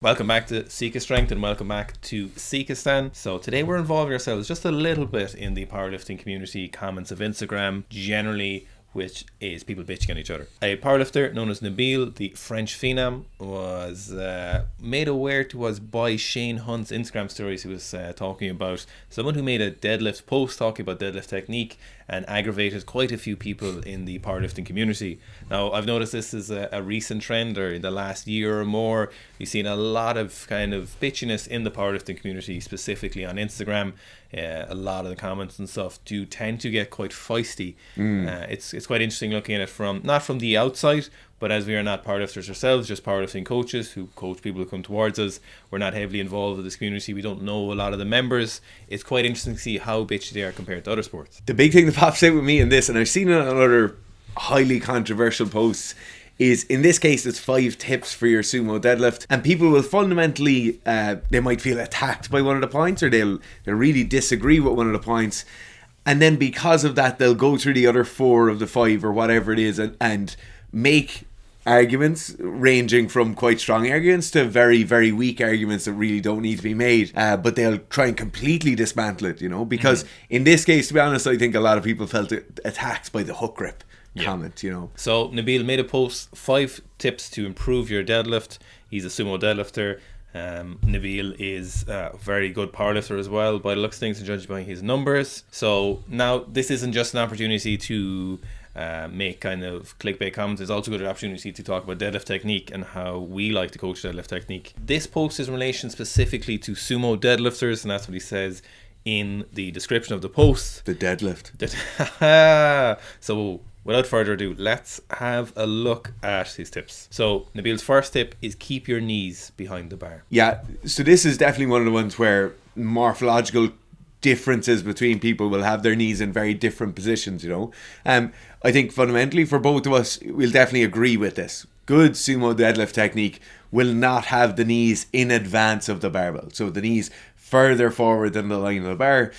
Welcome back to Seek Strength and welcome back to Seekistan. So today we're involving ourselves just a little bit in the powerlifting community comments of Instagram, generally, which is people bitching at each other. A powerlifter known as Nabil, the French phenom, was made aware to us by Shane Hunt's Instagram stories. He was talking about someone who made a deadlift post talking about deadlift technique and aggravated quite a few people in the powerlifting community. Now, I've noticed this is a recent trend, or in the last year or more, we've seen a lot of kind of bitchiness in the powerlifting community, specifically on Instagram. A lot of the comments and stuff do tend to get quite feisty. It's quite interesting looking at it from, not from the outside, but as we are not powerlifters ourselves, just powerlifting coaches who coach people who come towards us. We're not heavily involved with this community. We don't know a lot of the members. It's quite interesting to see how bitchy they are compared to other sports. The big thing that pops out with me in this, and I've seen it on other highly controversial posts, is in this case it's 5 tips for your sumo deadlift, and people will fundamentally they might feel attacked by one of the points, or they'll really disagree with one of the points, and then because of that they'll go through the other 4 of the 5 or whatever it is and make arguments ranging from quite strong arguments to very, very weak arguments that really don't need to be made, but they'll try and completely dismantle it, because in this case, to be honest, I think a lot of people felt attacked by the hook grip comment. So Nabil made a post, 5 tips to improve your deadlift. He's a sumo deadlifter. Nabil is a very good powerlifter as well, by the looks of things, to judge by his numbers. So now this isn't just an opportunity to make kind of clickbait comments. It's also a good opportunity to talk about deadlift technique and how we like to coach deadlift technique. This post is in relation specifically to sumo deadlifters, and that's what he says in the description of the post. The deadlift. So without further ado, let's have a look at his tips. So Nabil's first tip is keep your knees behind the bar. Yeah, so this is definitely one of the ones where morphological differences between people will have their knees in very different positions. I think fundamentally for both of us, we'll definitely agree with this. Good sumo deadlift technique will not have the knees in advance of the barbell, so the knees further forward than the line of the bar.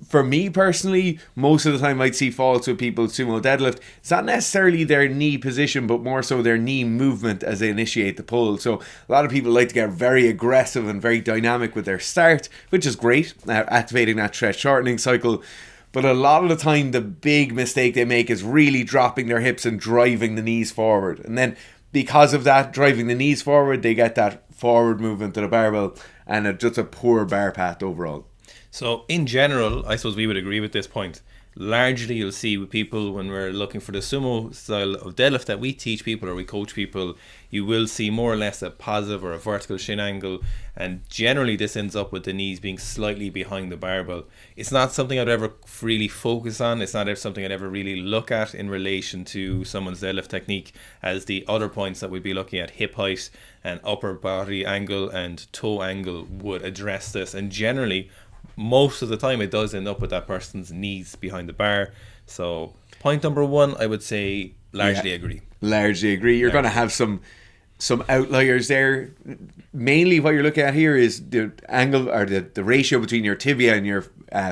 For me personally, most of the time I'd see faults with people sumo deadlift. It's not necessarily their knee position, but more so their knee movement as they initiate the pull. So a lot of people like to get very aggressive and very dynamic with their start, which is great, activating that stretch shortening cycle. But a lot of the time, the big mistake they make is really dropping their hips and driving the knees forward. And then because of that, driving the knees forward, they get that forward movement to the barbell and just a poor bar path overall. So in general, I suppose we would agree with this point. Largely you'll see with people when we're looking for the sumo style of deadlift that we teach people or we coach people, you will see more or less a positive or a vertical shin angle, and generally this ends up with the knees being slightly behind the barbell. It's not something I'd ever really focus on. It's not something I'd ever really look at in relation to someone's deadlift technique, as the other points that we'd be looking at, hip height and upper body angle and toe angle, would address this, and generally most of the time it does end up with that person's knees behind the bar. So point number 1, I would say largely agree. Largely agree. You're going to have some outliers there. Mainly what you're looking at here is the angle or the ratio between your tibia and your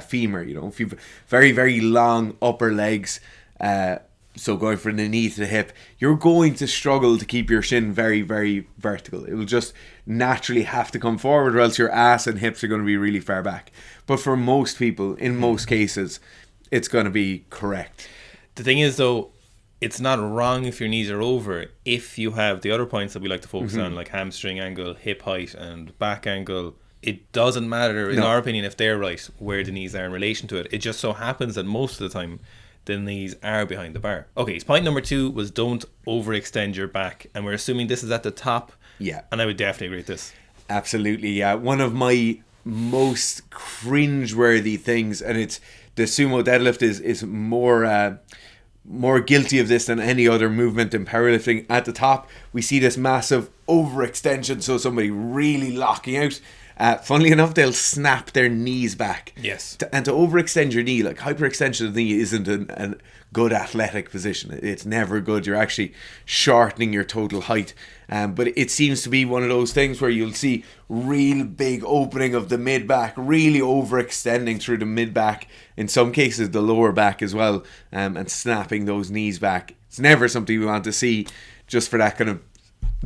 femur. If you've very, very long upper legs, so going from the knee to the hip, you're going to struggle to keep your shin very, very vertical. It will just naturally have to come forward, or else your ass and hips are going to be really far back. But for most people, in most cases, it's going to be correct. The thing is, though, it's not wrong if your knees are over if you have the other points that we like to focus on, like hamstring angle, hip height and back angle. It doesn't matter, in our opinion, if they're right, where the knees are in relation to it. It just so happens that most of the time the knees are behind the bar. Okay, so point number 2 was don't overextend your back, and we're assuming this is at the top. Yeah. And I would definitely agree with this. Absolutely, yeah. One of my most cringe-worthy things, and it's the sumo deadlift is more guilty of this than any other movement in powerlifting. At the top, we see this massive overextension, so somebody really locking out. Funnily enough, they'll snap their knees back. Yes. And to overextend your knee, like hyperextension of the knee isn't a good athletic position. It's never good. You're actually shortening your total height. But it seems to be one of those things where you'll see real big opening of the mid-back, really overextending through the mid-back, in some cases the lower back as well, and snapping those knees back. It's never something we want to see, just for that kind of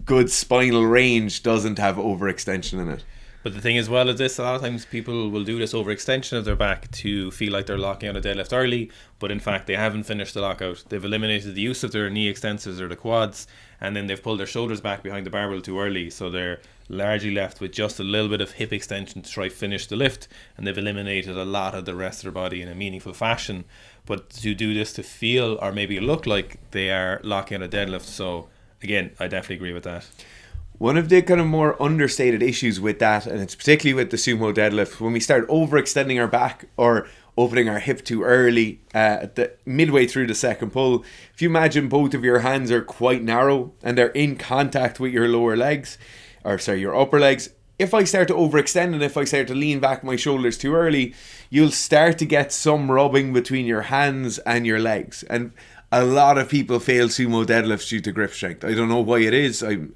good spinal range doesn't have overextension in it. But the thing as well is this, a lot of times people will do this overextension of their back to feel like they're locking out a deadlift early, but in fact they haven't finished the lockout. They've eliminated the use of their knee extensors or the quads, and then they've pulled their shoulders back behind the barbell too early, so they're largely left with just a little bit of hip extension to try finish the lift, and they've eliminated a lot of the rest of their body in a meaningful fashion. But to do this to feel or maybe look like they are locking out a deadlift, so again, I definitely agree with that. One of the kind of more understated issues with that, and it's particularly with the sumo deadlift, when we start overextending our back or opening our hip too early at the midway through the second pull, if you imagine both of your hands are quite narrow and they're in contact with your lower legs, your upper legs, if I start to overextend and if I start to lean back my shoulders too early, you'll start to get some rubbing between your hands and your legs. And a lot of people fail sumo deadlifts due to grip strength. I don't know why it is. I'm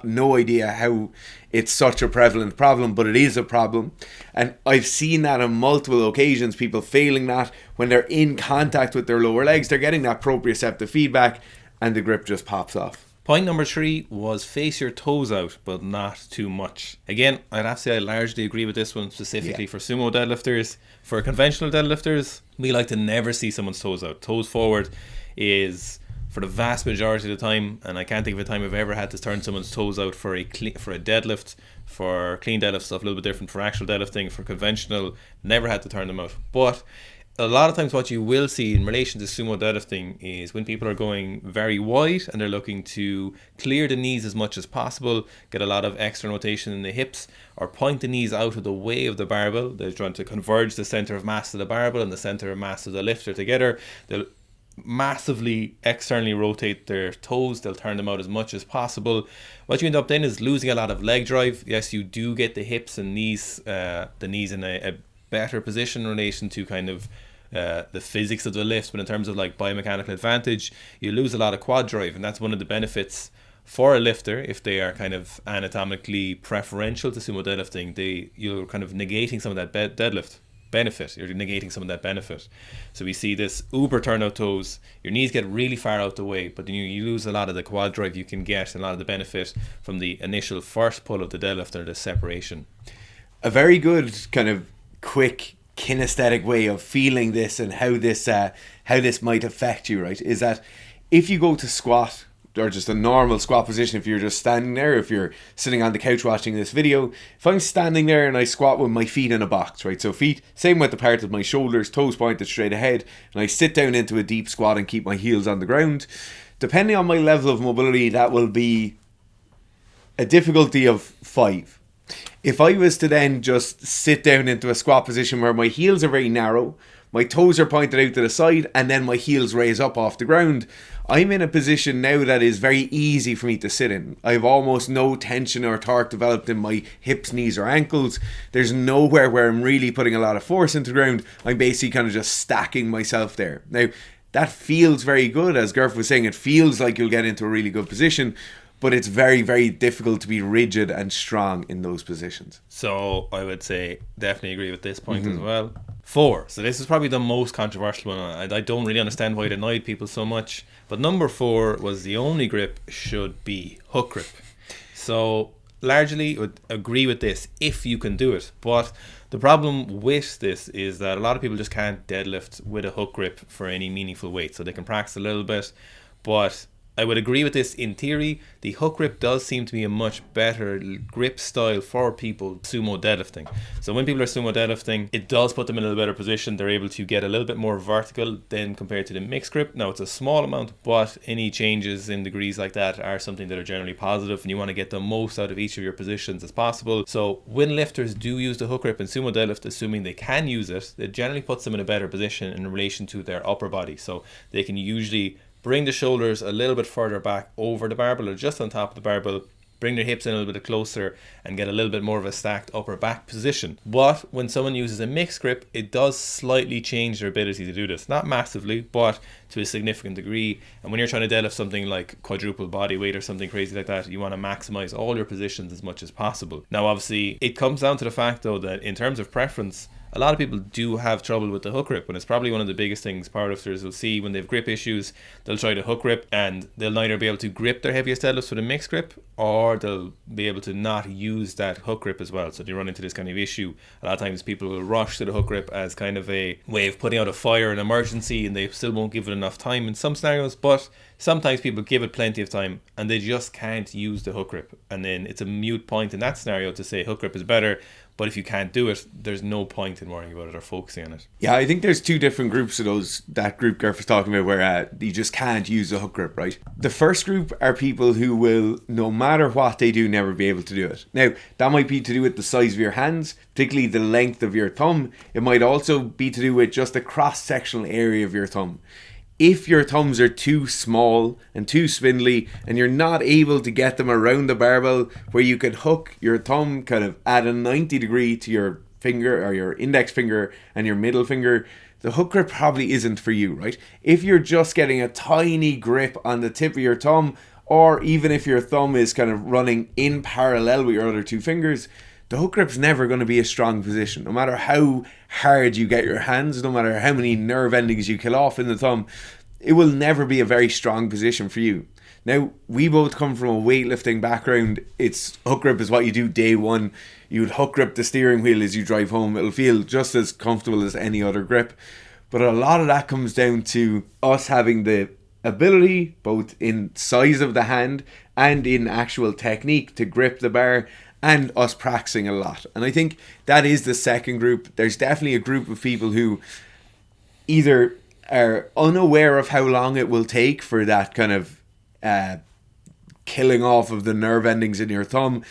no idea how it's such a prevalent problem, but it is a problem. And I've seen that on multiple occasions, people failing that when they're in contact with their lower legs, they're getting that proprioceptive feedback and the grip just pops off. Point number 3 was face your toes out, but not too much. Again, I'd have to say I largely agree with this one, specifically for sumo deadlifters. For conventional deadlifters, we like to never see someone's toes out. Toes forward is, for the vast majority of the time, and I can't think of a time I've ever had to turn someone's toes out for a deadlift. For clean deadlift stuff, a little bit different. For actual deadlifting, for conventional, never had to turn them out. But a lot of times what you will see in relation to sumo deadlifting is when people are going very wide and they're looking to clear the knees as much as possible, get a lot of extra rotation in the hips, or point the knees out of the way of the barbell. They're trying to converge the center of mass of the barbell and the center of mass of the lifter together. They'll massively externally rotate their toes. They'll turn them out as much as possible. What you end up then is losing a lot of leg drive. Yes, you do get the hips and knees, the knees in a better position in relation to kind of the physics of the lift, but in terms of like biomechanical advantage, you lose a lot of quad drive, and that's one of the benefits for a lifter if they are kind of anatomically preferential to sumo deadlifting. You're kind of negating some of that deadlift benefit. You're negating some of that benefit. So we see this uber turnout toes, your knees get really far out the way, but then you lose a lot of the quad drive you can get and a lot of the benefit from the initial first pull of the deadlift or the separation. A very good kind of quick kinesthetic way of feeling this and how this might affect you, right, is that if you go to squat, or just a normal squat position, if you're just standing there, if you're sitting on the couch watching this video, if I'm standing there and I squat with my feet in a box, right, so feet same width apart as my shoulders, toes pointed straight ahead, and I sit down into a deep squat and keep my heels on the ground, depending on my level of mobility, that will be a difficulty of 5. If I was to then just sit down into a squat position where my heels are very narrow, my toes are pointed out to the side, and then my heels raise up off the ground, I'm in a position now that is very easy for me to sit in. I have almost no tension or torque developed in my hips, knees, or ankles. There's nowhere where I'm really putting a lot of force into the ground. I'm basically kind of just stacking myself there. Now, that feels very good. As Garth was saying, it feels like you'll get into a really good position, but it's very, very difficult to be rigid and strong in those positions. So I would say definitely agree with this point as well. 4. So this is probably the most controversial one. I don't really understand why it annoyed people so much. But number 4 was the only grip should be hook grip. So largely would agree with this if you can do it. But the problem with this is that a lot of people just can't deadlift with a hook grip for any meaningful weight. So they can practice a little bit, but I would agree with this in theory. The hook grip does seem to be a much better grip style for people sumo deadlifting. So when people are sumo deadlifting, it does put them in a little better position. They're able to get a little bit more vertical than compared to the mixed grip. Now it's a small amount, but any changes in degrees like that are something that are generally positive, and you want to get the most out of each of your positions as possible. So when lifters do use the hook grip in sumo deadlift, assuming they can use it, it generally puts them in a better position in relation to their upper body. So they can usually bring the shoulders a little bit further back over the barbell or just on top of the barbell, bring their hips in a little bit closer and get a little bit more of a stacked upper back position. But when someone uses a mixed grip, it does slightly change their ability to do this. Not massively, but to a significant degree. And when you're trying to deadlift something like quadruple body weight or something crazy like that, you want to maximize all your positions as much as possible. Now obviously it comes down to the fact though that in terms of preference, a lot of people do have trouble with the hook grip, and it's probably one of the biggest things powerlifters will see when they have grip issues. They'll try to hook grip, and they'll neither be able to grip their heaviest deadlifts with a mixed grip, or they'll be able to not use that hook grip as well. So they run into this kind of issue. A lot of times people will rush to the hook grip as kind of a way of putting out a fire in emergency, and they still won't give it enough time in some scenarios, but sometimes people give it plenty of time and they just can't use the hook grip, and then it's a mute point in that scenario to say hook grip is better. But if you can't do it, there's no point in worrying about it or focusing on it. Yeah, I think there's two different groups of those, that group Gareth was talking about, where you just can't use the hook grip, right? The first group are people who will, no matter what they do, never be able to do it. Now, that might be to do with the size of your hands, particularly the length of your thumb. It might also be to do with just the cross-sectional area of your thumb. If your thumbs are too small and too spindly and you're not able to get them around the barbell where you could hook your thumb kind of at a 90 degree to your finger or your index finger and your middle finger, the hook grip probably isn't for you, right? If you're just getting a tiny grip on the tip of your thumb, or even if your thumb is kind of running in parallel with your other two fingers, the hook grip's never going to be a strong position. No matter how hard you get your hands, no matter how many nerve endings you kill off in the thumb, it will never be a very strong position for you. Now, we both come from a weightlifting background. It's hook grip is what you do day one. You would hook grip the steering wheel as you drive home. It'll feel just as comfortable as any other grip. But a lot of that comes down to us having the ability, both in size of the hand and in actual technique, to grip the bar, and us practicing a lot. And I think that is the second group. There's definitely a group of people who either are unaware of how long it will take for that kind of killing off of the nerve endings in your thumb.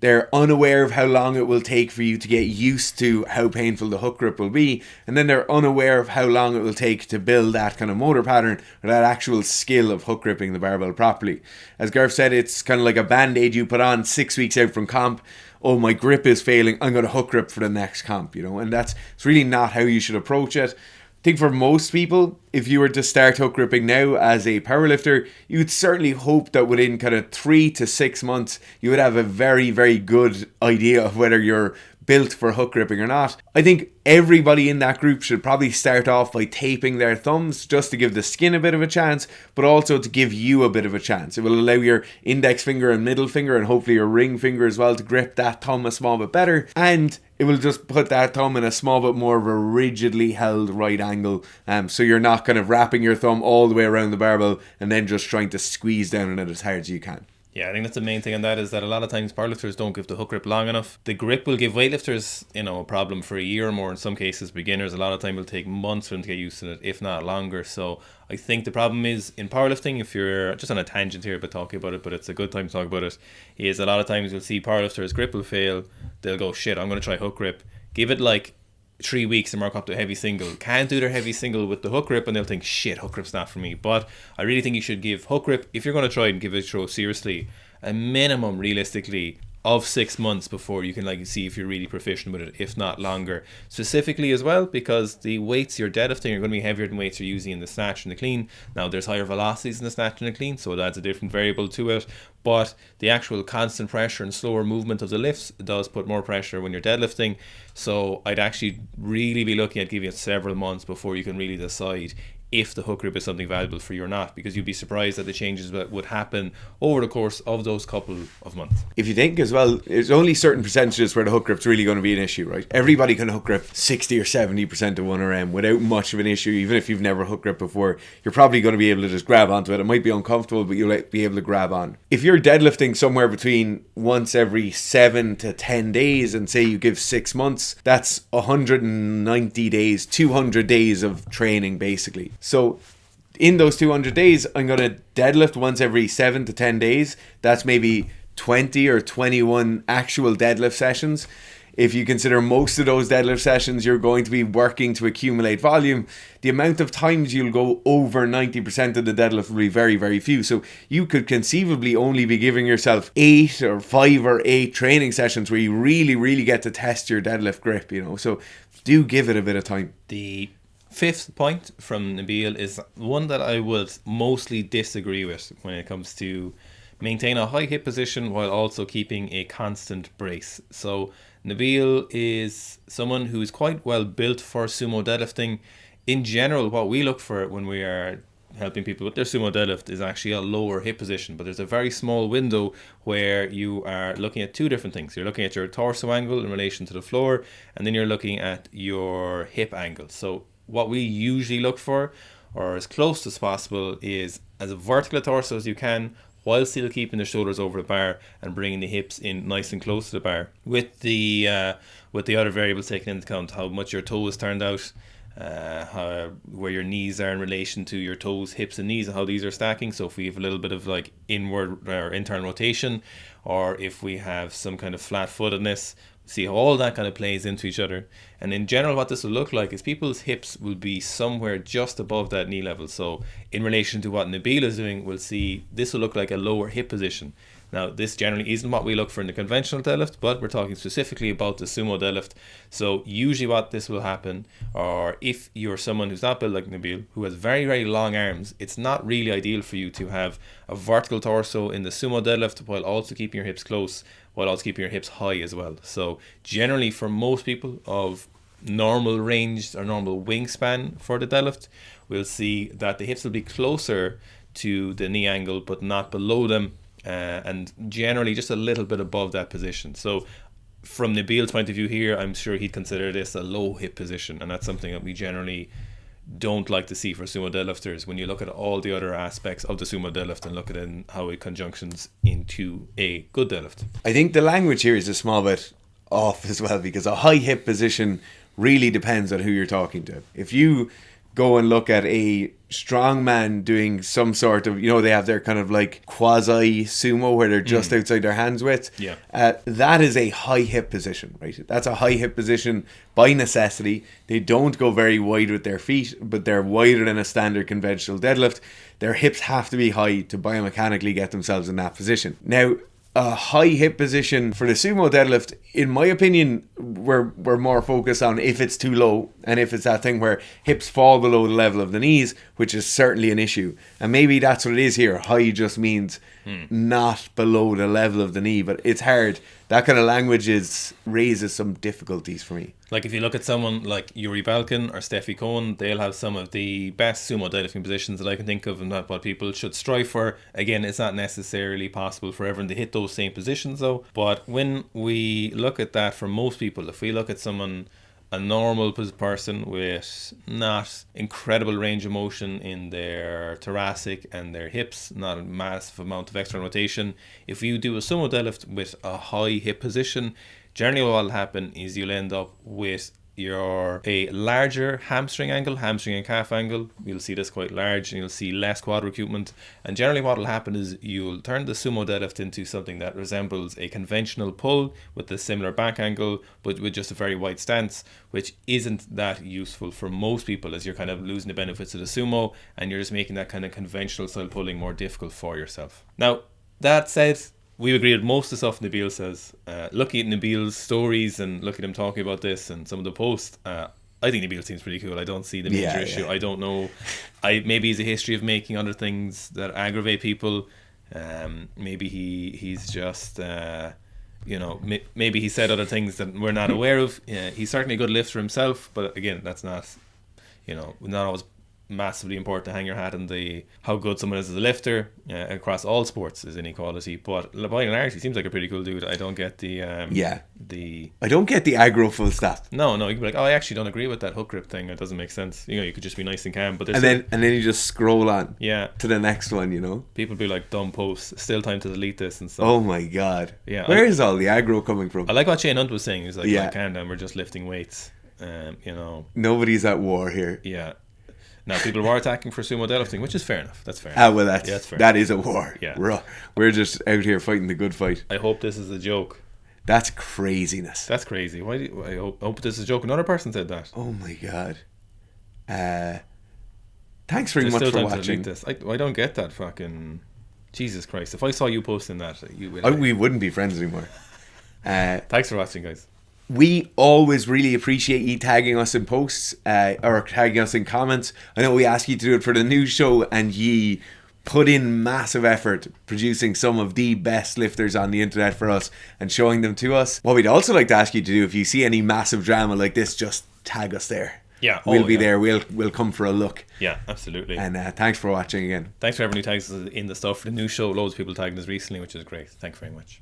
They're unaware of how long it will take for you to get used to how painful the hook grip will be. And then they're unaware of how long it will take to build that kind of motor pattern or that actual skill of hook gripping the barbell properly. As Gareth said, it's kind of like a band-aid you put on 6 weeks out from comp. Oh, my grip is failing, I'm going to hook grip for the next comp, you know. And it's really not how you should approach it. I think for most people, if you were to start hook gripping now as a powerlifter, you'd certainly hope that within kind of 3 to 6 months, you would have a very, very good idea of whether you're built for hook gripping or not. I think everybody in that group should probably start off by taping their thumbs just to give the skin a bit of a chance, but also to give you a bit of a chance. It will allow your index finger and middle finger and hopefully your ring finger as well to grip that thumb a small bit better, and it will just put that thumb in a small bit more of a rigidly held right angle, so you're not kind of wrapping your thumb all the way around the barbell and then just trying to squeeze down on it as hard as you can. Yeah, I think that's the main thing on that, is that a lot of times powerlifters don't give the hook grip long enough. The grip will give weightlifters, a problem for a year or more. In some cases, beginners, a lot of time will take months for them to get used to it, if not longer. So I think the problem is in powerlifting, if you're just on a tangent here but talking about it, but it's a good time to talk about it, is a lot of times you'll see powerlifters' grip will fail. They'll go, shit, I'm going to try hook grip. Give it like 3 weeks and work up to a heavy single. Can't do their heavy single with the hook grip, and they'll think, shit, hook grip's not for me. But I really think you should give hook grip, if you're going to try and give it a throw seriously, a minimum realistically of 6 months before you can see if you're really proficient with it, if not longer. Specifically as well, because the weights you're deadlifting are going to be heavier than weights you're using in the snatch and the clean. Now there's higher velocities in the snatch and the clean, so it adds a different variable to it, but the actual constant pressure and slower movement of the lifts does put more pressure when you're deadlifting. So I'd actually really be looking at giving it several months before you can really decide if the hook grip is something valuable for you or not, because you'd be surprised at the changes that would happen over the course of those couple of months. If you think as well, there's only certain percentages where the hook grip's really going to be an issue, right? Everybody can hook grip 60 or 70% of 1RM without much of an issue. Even if you've never hook grip before, you're probably going to be able to just grab onto it. It might be uncomfortable, but you'll be able to grab on. If you're deadlifting somewhere between once every 7 to 10 days and say you give 6 months, that's 190 days, 200 days of training basically. So in those 200 days, I'm going to deadlift once every 7 to 10 days. That's maybe 20 or 21 actual deadlift sessions. If you consider most of those deadlift sessions, you're going to be working to accumulate volume. The amount of times you'll go over 90% of the deadlift will be very, very few. So you could conceivably only be giving yourself 5 or 8 training sessions where you really, really get to test your deadlift grip, So do give it a bit of time. The fifth point from Nabil is one that I would mostly disagree with when it comes to maintain a high hip position while also keeping a constant brace. So Nabil is someone who is quite well built for sumo deadlifting. In general, what we look for when we are helping people with their sumo deadlift is actually a lower hip position, but there's a very small window where you are looking at two different things. You're looking at your torso angle in relation to the floor, and then you're looking at your hip angle. So what we usually look for, or as close as possible, is as vertical a torso as you can, while still keeping the shoulders over the bar and bringing the hips in nice and close to the bar, with the other variables taken into account, how much your toe is turned out, where your knees are in relation to your toes, hips and knees, and how these are stacking. So if we have a little bit of like inward or internal rotation, or if we have some kind of flat-footedness, see how all that kind of plays into each other. And in general, what this will look like is people's hips will be somewhere just above that knee level. So in relation to what Nabil is doing, we'll see this will look like a lower hip position. Now, this generally isn't what we look for in the conventional deadlift, but we're talking specifically about the sumo deadlift. So usually what this will happen, or if you're someone who's not built like Nabil, who has very, very long arms, it's not really ideal for you to have a vertical torso in the sumo deadlift while also keeping your hips close, while also keeping your hips high as well. So generally for most people of normal range or normal wingspan for the deadlift, we'll see that the hips will be closer to the knee angle but not below them, and generally just a little bit above that position. So from Nabil's point of view here, I'm sure he'd consider this a low hip position, and that's something that we generally don't like to see for sumo deadlifters when you look at all the other aspects of the sumo deadlift and look at how it conjunctions into a good deadlift. I think the language here is a small bit off as well, because a high hip position really depends on who you're talking to. If you go and look at a strong man doing some sort of, they have their kind of like quasi sumo where they're just outside their hands width. Yeah. That is a high hip position, right? That's a high hip position by necessity. They don't go very wide with their feet, but they're wider than a standard conventional deadlift. Their hips have to be high to biomechanically get themselves in that position. Now, a high hip position for the sumo deadlift, in my opinion, we're more focused on if it's too low, and if it's that thing where hips fall below the level of the knees, which is certainly an issue. And maybe that's what it is here. High just means not below the level of the knee, but it's hard. That kind of language raises some difficulties for me. Like if you look at someone like Yuri Balkin or Steffi Cohen, they'll have some of the best sumo deadlifting positions that I can think of, and that what people should strive for. Again, it's not necessarily possible for everyone to hit those same positions though. But when we look at that for most people, if we look at someone, a normal person with not incredible range of motion in their thoracic and their hips, not a massive amount of external rotation, if you do a sumo deadlift with a high hip position, generally what will happen is you'll end up with a larger hamstring and calf angle. You'll see this quite large, and you'll see less quad recoupment. And generally what will happen is you'll turn the sumo deadlift into something that resembles a conventional pull with a similar back angle, but with just a very wide stance, which isn't that useful for most people, as you're kind of losing the benefits of the sumo, and you're just making that kind of conventional style pulling more difficult for yourself. Now, that said, we agree with most of the stuff Nabil says. Looking at Nabil's stories and looking at him talking about this and some of the posts, I think Nabil seems pretty cool. I don't see the major issue. I don't know. Maybe he's a history of making other things that aggravate people. Maybe he's just, maybe he said other things that we're not aware of. He's certainly a good lifter himself, but again, that's not, not always massively important to hang your hat on how good someone is as a lifter. Across all sports is inequality, but by and large he seems like a pretty cool dude. I don't get I don't get the aggro full stop. No, you can be like, I actually don't agree with that hook grip thing, it doesn't make sense. You could just be nice and calm, but then you just scroll on to the next one. People be like, dumb posts, still time to delete this and stuff. Oh my god, where is all the aggro coming from? I like what Shane Hunt was saying. He's like, calm down, we're just lifting weights. Nobody's at war here. Now people were attacking for sumo deadlifting, which is fair enough. That's fair. That's fair. That is a war. Yeah, we're just out here fighting the good fight. I hope this is a joke. That's craziness. That's crazy. Why? I hope this is a joke. Another person said that. Oh my god. Thanks very much for watching. This. I don't get that fucking. Jesus Christ! If I saw you posting that, we wouldn't be friends anymore. Thanks for watching, guys. We always really appreciate you tagging us in posts or tagging us in comments. I know we ask you to do it for the news show, and ye put in massive effort producing some of the best lifters on the internet for us and showing them to us. What we'd also like to ask you to do, if you see any massive drama like this, just tag us there. Yeah, we'll be there. We'll come for a look. Yeah, absolutely. And thanks for watching again. Thanks for everyone who tags us in the stuff for the new show. Loads of people tagged us recently, which is great. Thanks very much.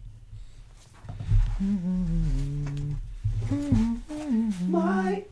My